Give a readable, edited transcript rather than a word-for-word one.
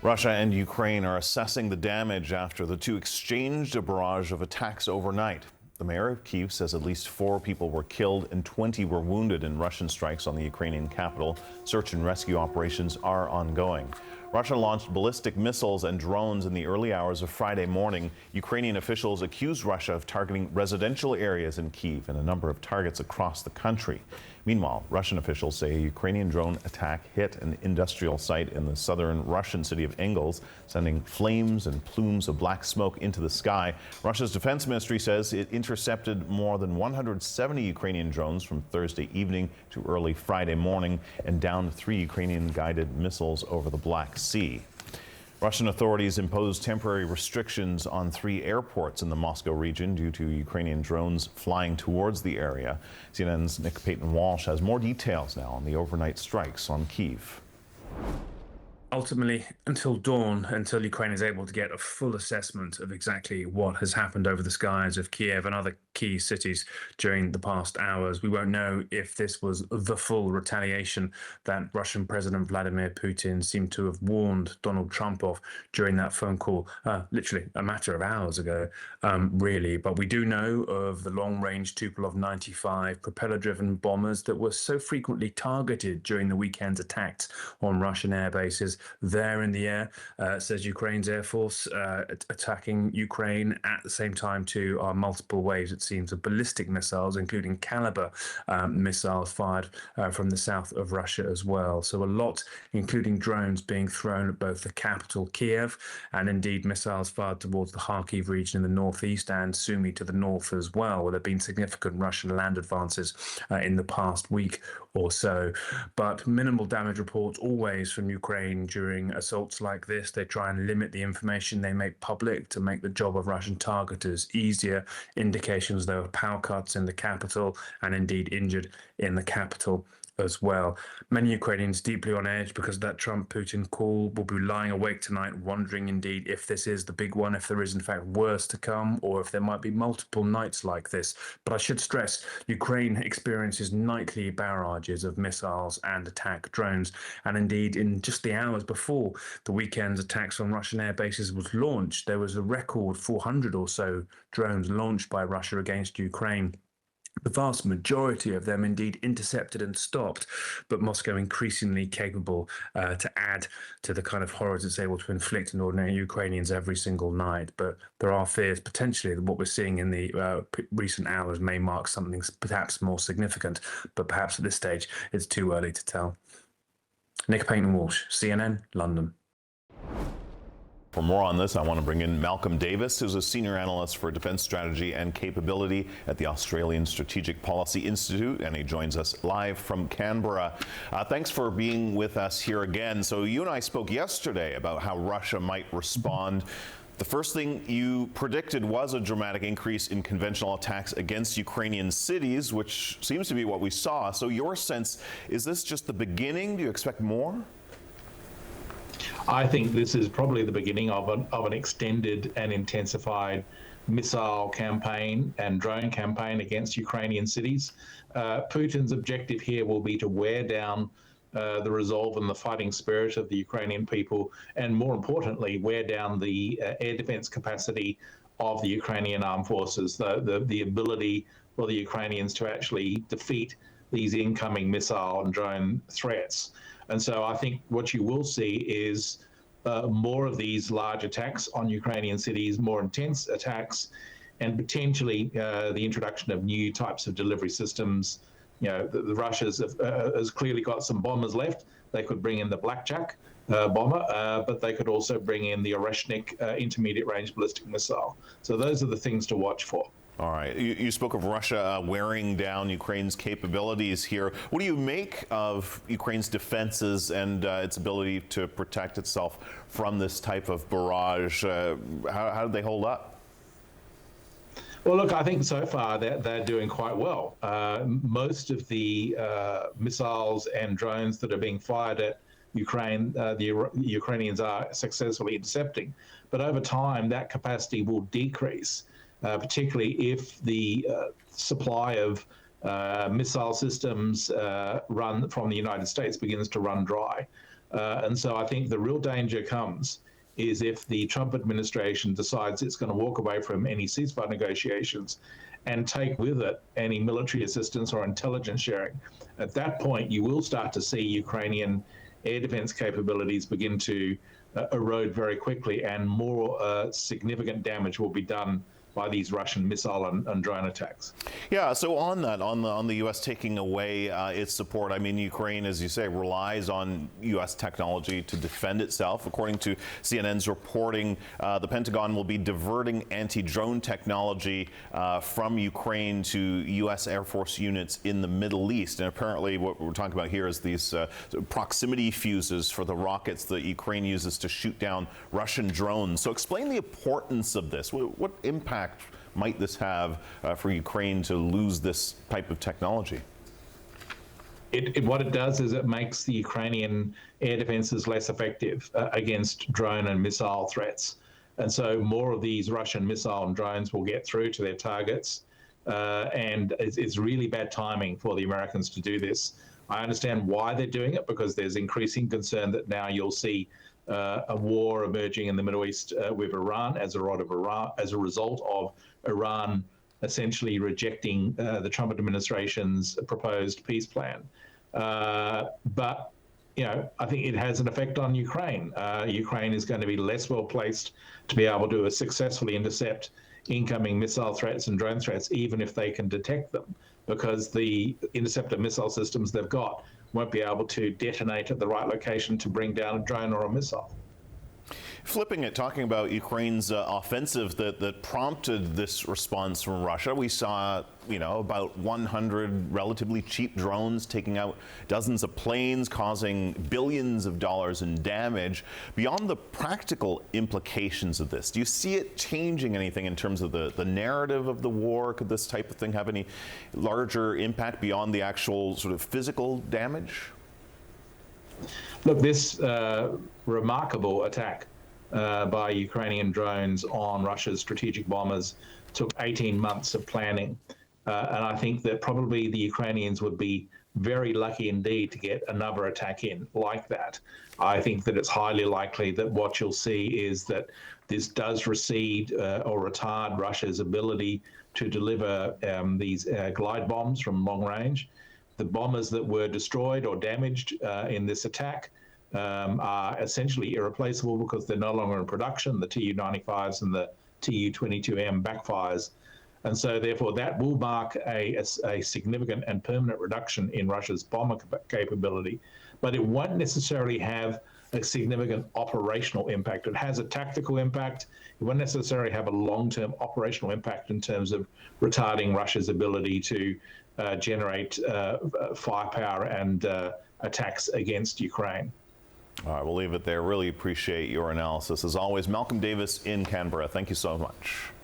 Russia and Ukraine are assessing the damage after the two exchanged a barrage of attacks overnight. The mayor of Kyiv says at least 4 people were killed and 20 were wounded in Russian strikes on the Ukrainian capital. Search and rescue operations are ongoing. Russia launched ballistic missiles and drones in the early hours of Friday morning. Ukrainian officials accused Russia of targeting residential areas in Kyiv and a number of targets across the country. Meanwhile, Russian officials say a Ukrainian drone attack hit an industrial site in the southern Russian city of Engels, sending flames and plumes of black smoke into the sky. Russia's defense ministry says it intercepted more than 170 Ukrainian drones from Thursday evening to early Friday morning and downed 3 Ukrainian guided missiles over the Black Sea. Russian authorities imposed temporary restrictions on 3 airports in the Moscow region due to Ukrainian drones flying towards the area. CNN's Nick Payton-Walsh has more details now on the overnight strikes on Kyiv. Ultimately, until dawn, until Ukraine is able to get a full assessment of exactly what has happened over the skies of Kiev and other key cities during the past hours, we won't know if this was the full retaliation that Russian President Vladimir Putin seemed to have warned Donald Trump of during that phone call, literally a matter of hours ago, really. But we do know of the long-range Tupolev-95 propeller-driven bombers that were so frequently targeted during the weekend's attacks on Russian air bases. There in the air, says Ukraine's Air Force, attacking Ukraine at the same time too are multiple waves, it seems, of ballistic missiles, including Kalibr missiles fired from the south of Russia as well. So a lot, including drones, being thrown at both the capital, Kiev, and indeed missiles fired towards the Kharkiv region in the northeast and Sumy to the north as well, where there have been significant Russian land advances in the past week or so. But minimal damage reports always from Ukraine during assaults like this. They try and limit the information they make public to make the job of Russian targeters easier. Indications, though, of power cuts in the capital and indeed injured in the capital as well. Many Ukrainians deeply on edge because of that Trump-Putin call will be lying awake tonight, wondering indeed if this is the big one, if there is in fact worse to come, or if there might be multiple nights like this. But I should stress, Ukraine experiences nightly barrages of missiles and attack drones. And indeed, in just the hours before the weekend's attacks on Russian air bases was launched, there was a record 400 or so drones launched by Russia against Ukraine. The vast majority of them indeed intercepted and stopped, but Moscow increasingly capable to add to the kind of horrors it's able to inflict on ordinary Ukrainians every single night. But there are fears potentially that what we're seeing in the recent hours may mark something perhaps more significant, but perhaps at this stage it's too early to tell. Nick Payton-Walsh, CNN, London. For more on this, I want to bring in Malcolm Davis, who's a senior analyst for defense strategy and capability at the Australian Strategic Policy Institute, and he joins us live from Canberra. Thanks for being with us here again. So you and I spoke yesterday about how Russia might respond. The first thing you predicted was a dramatic increase in conventional attacks against Ukrainian cities, which seems to be what we saw. So your sense, is this just the beginning? Do you expect more? I think this is probably the beginning of an extended and intensified missile campaign and drone campaign against Ukrainian cities. Putin's objective here will be to wear down the resolve and the fighting spirit of the Ukrainian people, and more importantly, wear down the air defense capacity of the Ukrainian armed forces, the ability for the Ukrainians to actually defeat these incoming missile and drone threats. And so I think what you will see is more of these large attacks on Ukrainian cities, more intense attacks, and potentially the introduction of new types of delivery systems. You know, the Russians has clearly got some bombers left. They could bring in the Blackjack bomber, but they could also bring in the Oreshnik intermediate range ballistic missile. So those are the things to watch for. All right. You spoke of Russia wearing down Ukraine's capabilities here. What do you make of Ukraine's defenses and its ability to protect itself from this type of barrage? How did they hold up? Well, look, I think so far they're doing quite well. Most of the missiles and drones that are being fired at Ukraine, the Ukrainians are successfully intercepting. But over time, that capacity will decrease. Particularly if the supply of missile systems run from the United States begins to run dry. And so I think the real danger comes is if the Trump administration decides it's going to walk away from any ceasefire negotiations and take with it any military assistance or intelligence sharing. At that point, you will start to see Ukrainian air defense capabilities begin to erode very quickly, and more significant damage will be done by these Russian missile and drone attacks. Yeah, so on that, on the U.S. taking away its support, I mean, Ukraine, as you say, relies on U.S. technology to defend itself. According to CNN's reporting, the Pentagon will be diverting anti-drone technology from Ukraine to U.S. Air Force units in the Middle East. And apparently what we're talking about here is these proximity fuses for the rockets that Ukraine uses to shoot down Russian drones. So explain the importance of this. What impact might this have for Ukraine to lose this type of technology? What it does is it makes the Ukrainian air defenses less effective against drone and missile threats. And so more of these Russian missile and drones will get through to their targets. And it's really bad timing for the Americans to do this. I understand why they're doing it, because there's increasing concern that now you'll see a war emerging in the Middle East with Iran as a result of Iran essentially rejecting the Trump administration's proposed peace plan. But I think it has an effect on Ukraine. Ukraine is going to be less well placed to be able to successfully intercept incoming missile threats and drone threats, even if they can detect them, because the interceptor missile systems they've got won't be able to detonate at the right location to bring down a drone or a missile. Flipping it, talking about Ukraine's offensive that prompted this response from Russia, we saw, about 100 relatively cheap drones taking out dozens of planes, causing billions of dollars in damage. Beyond the practical implications of this, do you see it changing anything in terms of the narrative of the war? Could this type of thing have any larger impact beyond the actual sort of physical damage? Look, this remarkable attack by Ukrainian drones on Russia's strategic bombers took 18 months of planning. And I think that probably the Ukrainians would be very lucky indeed to get another attack in like that. I think that it's highly likely that what you'll see is that this does recede or retard Russia's ability to deliver these glide bombs from long range. The bombers that were destroyed or damaged in this attack are essentially irreplaceable because they're no longer in production. The Tu-95s and the Tu-22M backfires. And so therefore that will mark a significant and permanent reduction in Russia's bomber capability, but it won't necessarily have a significant operational impact. It has a tactical impact. It won't necessarily have a long-term operational impact in terms of retarding Russia's ability to generate firepower and attacks against Ukraine. All right, we'll leave it there. Really appreciate your analysis. As always, Malcolm Davis in Canberra. Thank you so much.